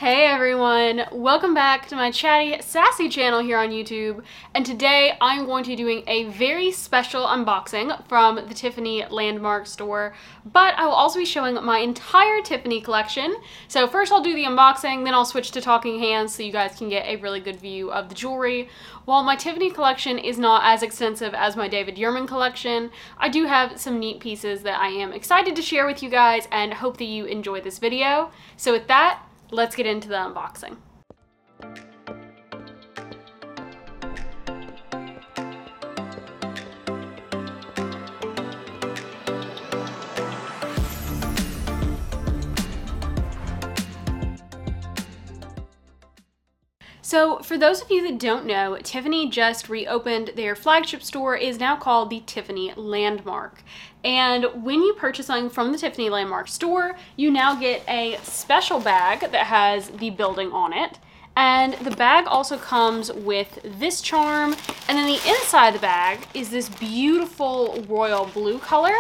Hey everyone, welcome back to my chatty, sassy channel here on YouTube, and today I'm going to be doing a very special unboxing from the Tiffany Landmark store, but I will also be showing my entire Tiffany collection. So first I'll do the unboxing, then I'll switch to talking hands so you guys can get a really good view of the jewelry. While my Tiffany collection is not as extensive as my David Yurman collection, I do have some neat pieces that I am excited to share with you guys and hope that you enjoy this video. So with that, let's get into the unboxing. So for those of you that don't know, Tiffany just reopened their flagship store. It is now called the Tiffany Landmark. And when you purchase something from the Tiffany Landmark store, you now get a special bag that has the building on it. And the bag also comes with this charm. And then the inside of the bag is this beautiful royal blue color.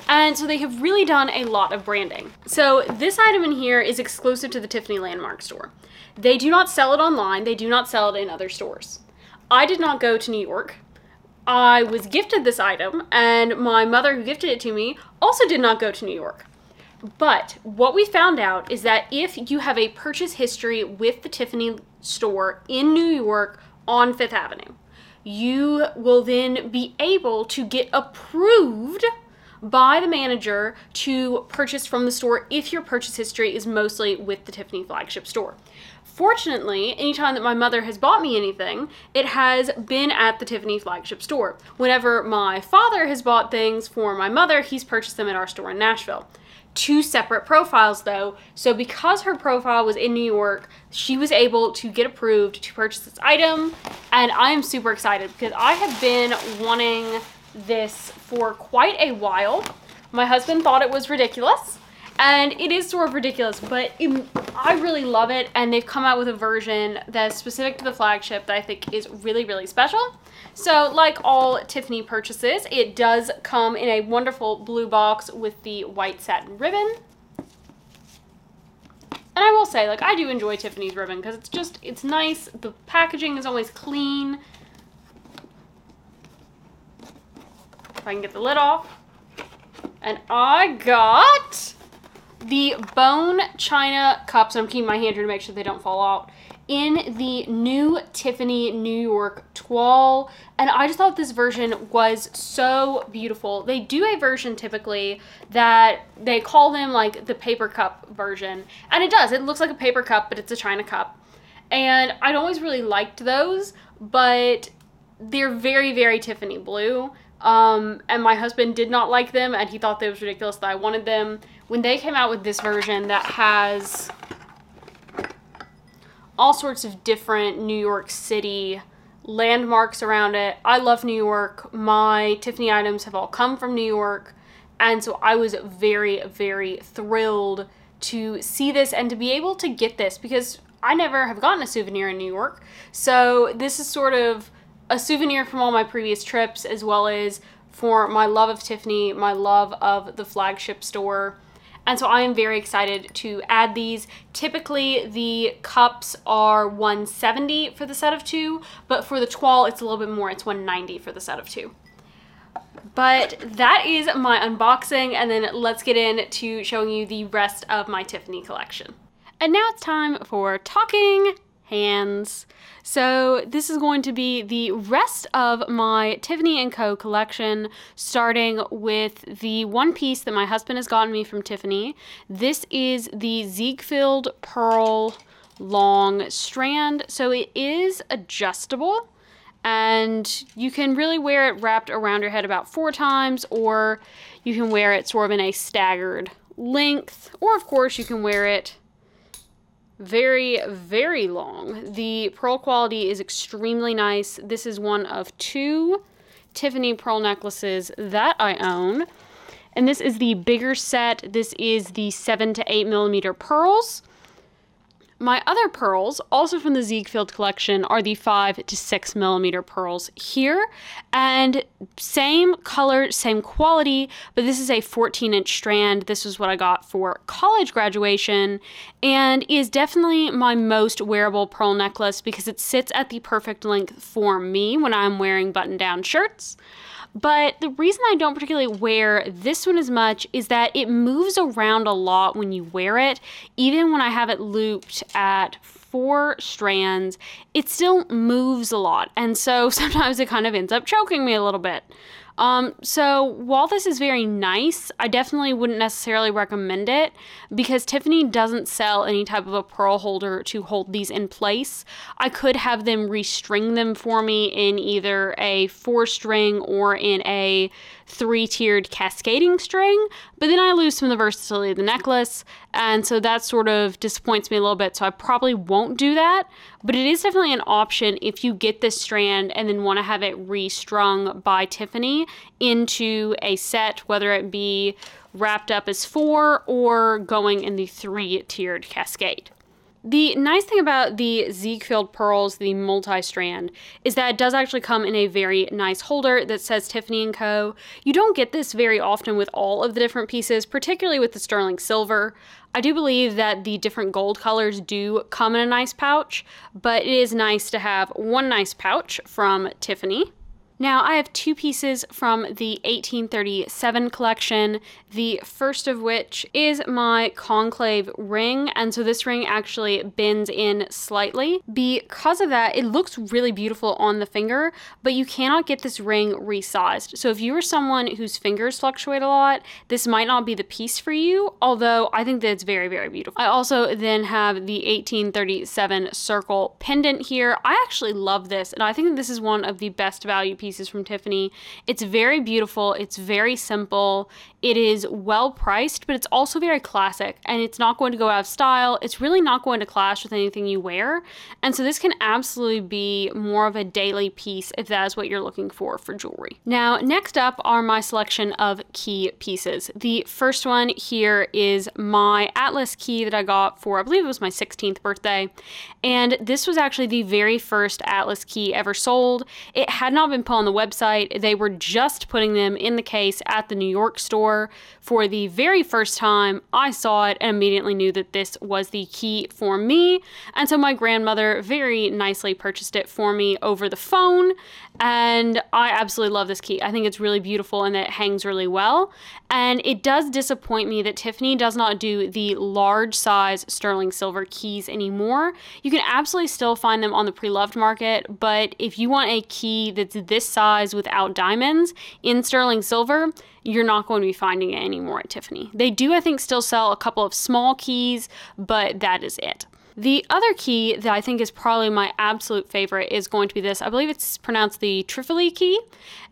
And so they have really done a lot of branding. So this item in here is exclusive to the Tiffany Landmark store. They do not sell it online. They do not sell it in other stores. I did not go to New York. I was gifted this item, and my mother who gifted it to me also did not go to New York. But what we found out is that if you have a purchase history with the Tiffany store in New York on Fifth Avenue, you will then be able to get approved by the manager to purchase from the store if your purchase history is mostly with the Tiffany flagship store. Fortunately, anytime that my mother has bought me anything, it has been at the Tiffany flagship store. Whenever my father has bought things for my mother, he's purchased them at our store in Nashville. Two separate profiles though, so because her profile was in New York, she was able to get approved to purchase this item, and I am super excited because I have been wanting this for quite a while. My husband thought it was ridiculous, and it is sort of ridiculous, but I really love it, and they've come out with a version that's specific to the flagship that I think is really, really special. So like all Tiffany purchases, it does come in a wonderful blue box with the white satin ribbon. And I will say, like, I do enjoy Tiffany's ribbon because it's nice. The packaging is always clean. If I can get the lid off. And I got the bone china cups. I'm keeping my hand here to make sure they don't fall out. In the new Tiffany New York toile. And I just thought this version was so beautiful. They do a version typically that they call them like the paper cup version. And it does. It looks like a paper cup, but it's a china cup. And I'd always really liked those, but they're very, very Tiffany blue. And my husband did not like them, and he thought they was ridiculous that I wanted them. When they came out with this version that has all sorts of different New York City landmarks around it. I love New York. My Tiffany items have all come from New York, and so I was very, very thrilled to see this and to be able to get this because I never have gotten a souvenir in New York. So this is sort of a souvenir from all my previous trips, as well as for my love of Tiffany, my love of the flagship store. And so I am very excited to add these. Typically the cups are $170 for the set of two, but for the toile it's a little bit more. It's $190 for the set of two. But that is my unboxing, and then let's get into showing you the rest of my Tiffany collection. And now it's time for talking hands. So this is going to be the rest of my Tiffany & Co. collection, starting with the one piece that my husband has gotten me from Tiffany. This is the Ziegfeld Pearl Long Strand. So it is adjustable, and you can really wear it wrapped around your head about 4 times, or you can wear it sort of in a staggered length, or of course you can wear it very, very long. The pearl quality is extremely nice. This is one of 2 Tiffany pearl necklaces that I own. And this is the bigger set. This is the 7 to 8 millimeter pearls. My other pearls, also from the Ziegfeld collection, are the 5 to 6 millimeter pearls here, and same color, same quality, but this is a 14-inch strand. This is what I got for college graduation, and is definitely my most wearable pearl necklace because it sits at the perfect length for me when I'm wearing button-down shirts. But the reason I don't particularly wear this one as much is that it moves around a lot when you wear it. Even when I have it looped at 4 strands, it still moves a lot. And so sometimes it kind of ends up choking me a little bit. So while this is very nice, I definitely wouldn't necessarily recommend it because Tiffany doesn't sell any type of a pearl holder to hold these in place. I could have them restring them for me in either a 4-string or in a 3-tiered cascading string, but then I lose some of the versatility of the necklace, and so that sort of disappoints me a little bit, so I probably won't do that. But it is definitely an option if you get this strand and then want to have it restrung by Tiffany into a set, whether it be wrapped up as 4 or going in the 3-tiered cascade. The nice thing about the Ziegfeld pearls, the multi-strand, is that it does actually come in a very nice holder that says Tiffany & Co. You don't get this very often with all of the different pieces, particularly with the sterling silver. I do believe that the different gold colors do come in a nice pouch, but it is nice to have one nice pouch from Tiffany. Now, I have 2 pieces from the 1837 collection, the first of which is my conclave ring, and so this ring actually bends in slightly. Because of that, it looks really beautiful on the finger, but you cannot get this ring resized. So if you are someone whose fingers fluctuate a lot, this might not be the piece for you, although I think that it's very, very beautiful. I also then have the 1837 circle pendant here. I actually love this, and I think that this is one of the best value pieces from Tiffany. It's very beautiful, it's very simple, it is well priced, but it's also very classic, and it's not going to go out of style. It's really not going to clash with anything you wear, and so this can absolutely be more of a daily piece if that is what you're looking for jewelry. Now, next up are my selection of key pieces. The first one here is my Atlas key that I got for, I believe it was my 16th birthday, and this was actually the very first Atlas key ever sold. It had not been put on the website. They were just putting them in the case at the New York store for the very first time. I saw it and immediately knew that this was the key for me, and so my grandmother very nicely purchased it for me over the phone, and I absolutely love this key. I think it's really beautiful and that it hangs really well, and it does disappoint me that Tiffany does not do the large size sterling silver keys anymore. You can absolutely still find them on the pre-loved market, but if you want a key that's this size without diamonds in sterling silver, you're not going to be finding it anymore at Tiffany. They do, I think, still sell a couple of small keys, but that is it. The other key that I think is probably my absolute favorite is going to be this. I believe it's pronounced the Trifoli key.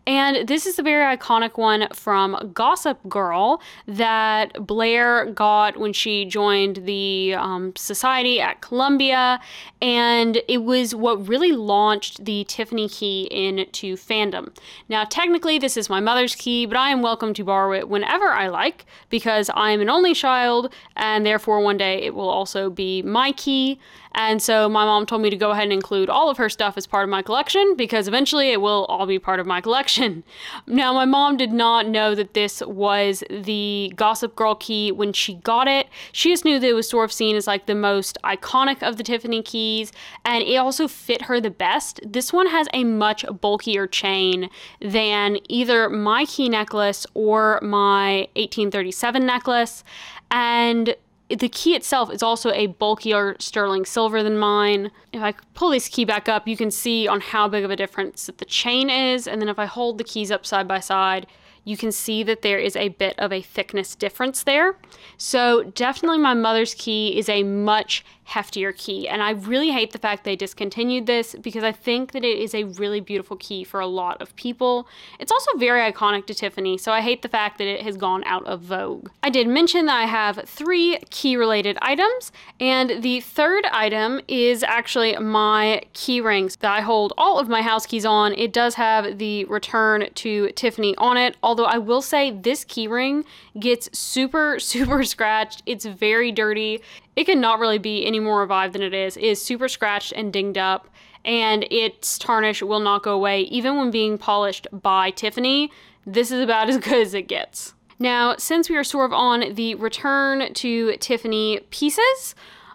And this is a very iconic one from Gossip Girl that Blair got when she joined the society at Columbia. And it was what really launched the Tiffany key into fandom. Now, technically, this is my mother's key, but I am welcome to borrow it whenever I like because I am an only child, and therefore one day it will also be my key. And so my mom told me to go ahead and include all of her stuff as part of my collection because eventually it will all be part of my collection. Now, my mom did not know that this was the Gossip Girl key when she got it. She just knew that it was sort of seen as like the most iconic of the Tiffany keys, and it also fit her the best. This one has a much bulkier chain than either my key necklace or my 1837 necklace, and the key itself is also a bulkier sterling silver than mine. If I pull this key back up, you can see on how big of a difference that the chain is. And then if I hold the keys up side by side, you can see that there is a bit of a thickness difference there. So definitely my mother's key is a much heftier key, and I really hate the fact they discontinued this because I think that it is a really beautiful key for a lot of people. It's also very iconic to Tiffany, so I hate the fact that it has gone out of vogue. I did mention that I have 3 key related items, and the third item is actually my key rings that I hold all of my house keys on. It does have the Return to Tiffany on it, although although I will say this keyring gets super, super scratched. It's very dirty. It cannot really be any more revived than it is. It is super scratched and dinged up, and its tarnish will not go away. Even when being polished by Tiffany, this is about as good as it gets. Now, since we are sort of on the return to Tiffany pieces,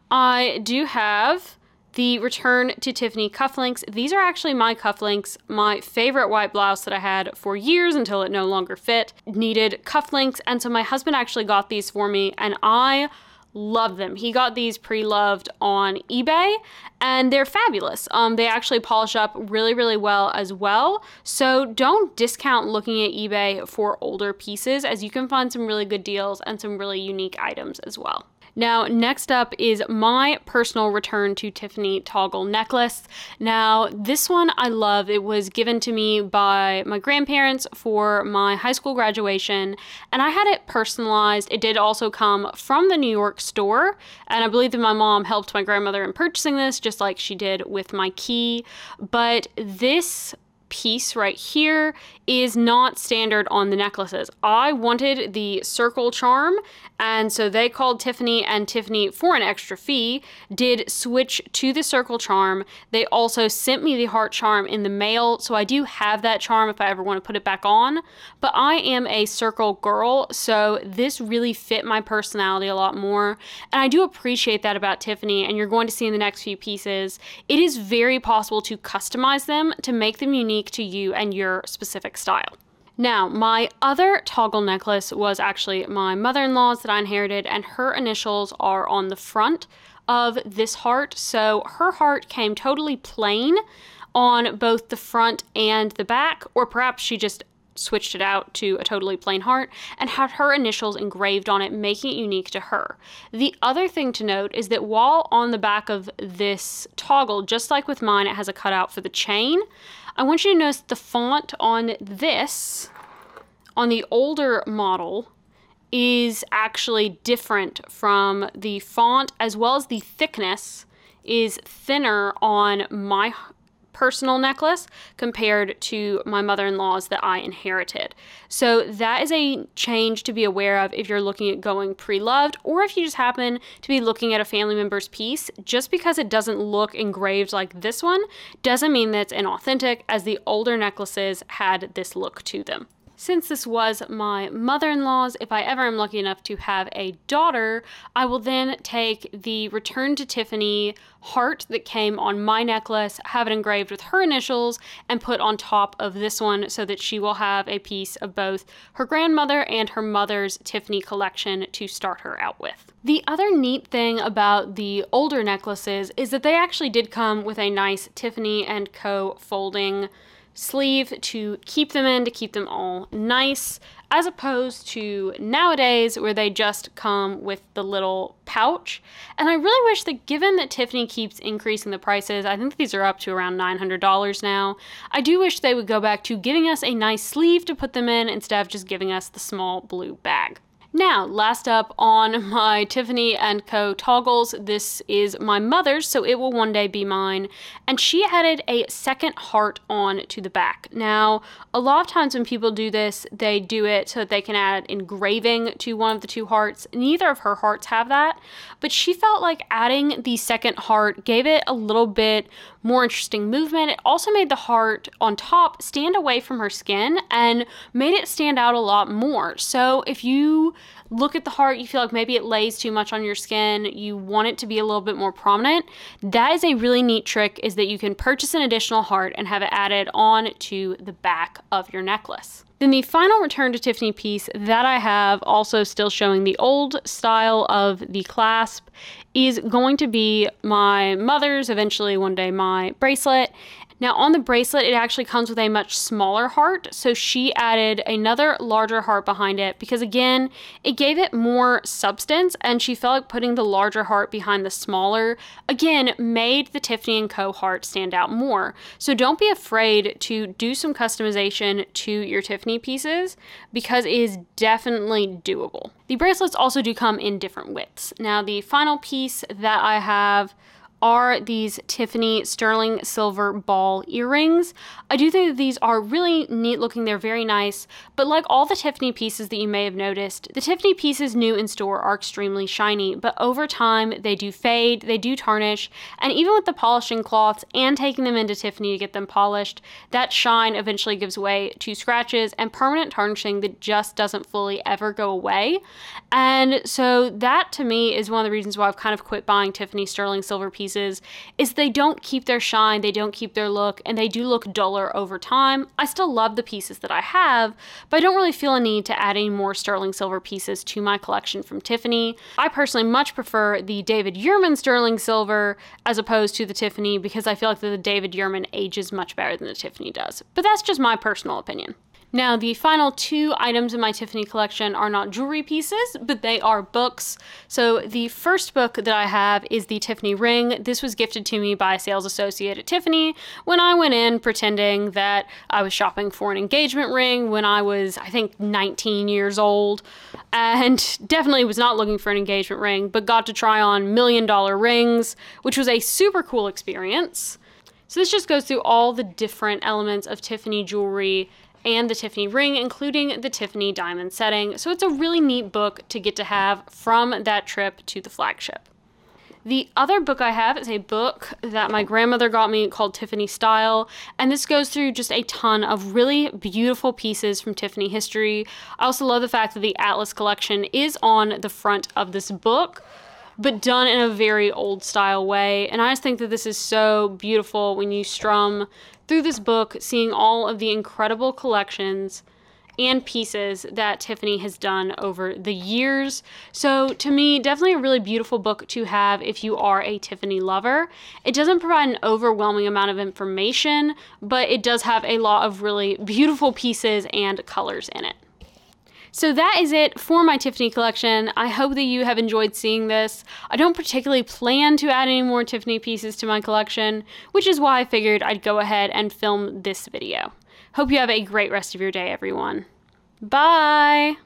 I do have the return to Tiffany cufflinks. These are actually my cufflinks. My favorite white blouse that I had for years until it no longer fit needed cufflinks, and so my husband actually got these for me, and I love them. He got these pre-loved on eBay, and they're fabulous. They actually polish up really, really well as well. So don't discount looking at eBay for older pieces, as you can find some really good deals and some really unique items as well. Now, next up is my personal return to Tiffany toggle necklace. Now, this one I love. It was given to me by my grandparents for my high school graduation, and I had it personalized. It did also come from the New York store, and I believe that my mom helped my grandmother in purchasing this, just like she did with my key. But this piece right here is not standard on the necklaces. I wanted the circle charm, and so they called Tiffany, and Tiffany, for an extra fee, did switch to the circle charm. They also sent me the heart charm in the mail, so I do have that charm if I ever want to put it back on, but I am a circle girl, so this really fit my personality a lot more, and I do appreciate that about Tiffany, and you're going to see in the next few pieces. It is very possible to customize them to make them unique to you and your specific style. Now, my other toggle necklace was actually my mother-in-law's that I inherited, and her initials are on the front of this heart. So her heart came totally plain on both the front and the back, or perhaps she just switched it out to a totally plain heart and had her initials engraved on it, making it unique to her. The other thing to note is that while on the back of this toggle, just like with mine, it has a cutout for the chain, I want you to notice the font on this, on the older model, is actually different from the font, as well as the thickness is thinner on my personal necklace compared to my mother-in-law's that I inherited. So that is a change to be aware of if you're looking at going pre-loved, or if you just happen to be looking at a family member's piece. Just because it doesn't look engraved like this one doesn't mean that it's inauthentic, as the older necklaces had this look to them. Since this was my mother-in-law's, if I ever am lucky enough to have a daughter, I will then take the Return to Tiffany heart that came on my necklace, have it engraved with her initials, and put on top of this one so that she will have a piece of both her grandmother and her mother's Tiffany collection to start her out with. The other neat thing about the older necklaces is that they actually did come with a nice Tiffany & Co. folding sleeve to keep them in, to keep them all nice, as opposed to nowadays where they just come with the little pouch. And I really wish that, given that Tiffany keeps increasing the prices, I think these are up to around $900 now, I do wish they would go back to giving us a nice sleeve to put them in instead of just giving us the small blue bag. Now, last up on my Tiffany & Co. toggles, this is my mother's, so it will one day be mine, and she added a second heart on to the back. Now, a lot of times when people do this, they do it so that they can add engraving to one of the two hearts. Neither of her hearts have that, but she felt like adding the second heart gave it a little bit more interesting movement. It also made the heart on top stand away from her skin and made it stand out a lot more. So if you look at the heart, you feel like maybe it lays too much on your skin, you want it to be a little bit more prominent, that is a really neat trick, is that you can purchase an additional heart and have it added on to the back of your necklace. Then the final Return to Tiffany piece that I have, also still showing the old style of the clasp, is going to be my mother's, eventually one day my bracelet. Now on the bracelet, it actually comes with a much smaller heart, so she added another larger heart behind it because, again, it gave it more substance, and she felt like putting the larger heart behind the smaller, again, made the Tiffany & Co. heart stand out more. So don't be afraid to do some customization to your Tiffany pieces, because it is definitely doable. The bracelets also do come in different widths. Now the final piece that I have are these Tiffany sterling silver ball earrings. I do think that these are really neat looking. They're very nice, but like all the Tiffany pieces that you may have noticed, the Tiffany pieces new in store are extremely shiny, but over time they do fade, they do tarnish, and even with the polishing cloths and taking them into Tiffany to get them polished, that shine eventually gives way to scratches and permanent tarnishing that just doesn't fully ever go away. And so that to me is one of the reasons why I've kind of quit buying Tiffany sterling silver pieces, is they don't keep their shine, they don't keep their look, and they do look duller over time. I still love the pieces that I have, but I don't really feel a need to add any more sterling silver pieces to my collection from Tiffany. I personally much prefer the David Yurman sterling silver as opposed to the Tiffany, because I feel like the David Yurman ages much better than the Tiffany does. But that's just my personal opinion. Now, the final two items in my Tiffany collection are not jewelry pieces, but they are books. So the first book that I have is the Tiffany ring. This was gifted to me by a sales associate at Tiffany when I went in pretending that I was shopping for an engagement ring when I was, I think, 19 years old, and definitely was not looking for an engagement ring, but got to try on $1 million rings, which was a super cool experience. So this just goes through all the different elements of Tiffany jewelry and the Tiffany ring, including the Tiffany diamond setting. So it's a really neat book to get to have from that trip to the flagship. The other book I have is a book that my grandmother got me called Tiffany Style, and this goes through just a ton of really beautiful pieces from Tiffany history. I also love the fact that the Atlas collection is on the front of this book, but done in a very old style way. And I just think that this is so beautiful when you strum through this book, seeing all of the incredible collections and pieces that Tiffany has done over the years. So to me, definitely a really beautiful book to have if you are a Tiffany lover. It doesn't provide an overwhelming amount of information, but it does have a lot of really beautiful pieces and colors in it. So that is it for my Tiffany collection. I hope that you have enjoyed seeing this. I don't particularly plan to add any more Tiffany pieces to my collection, which is why I figured I'd go ahead and film this video. Hope you have a great rest of your day, everyone. Bye!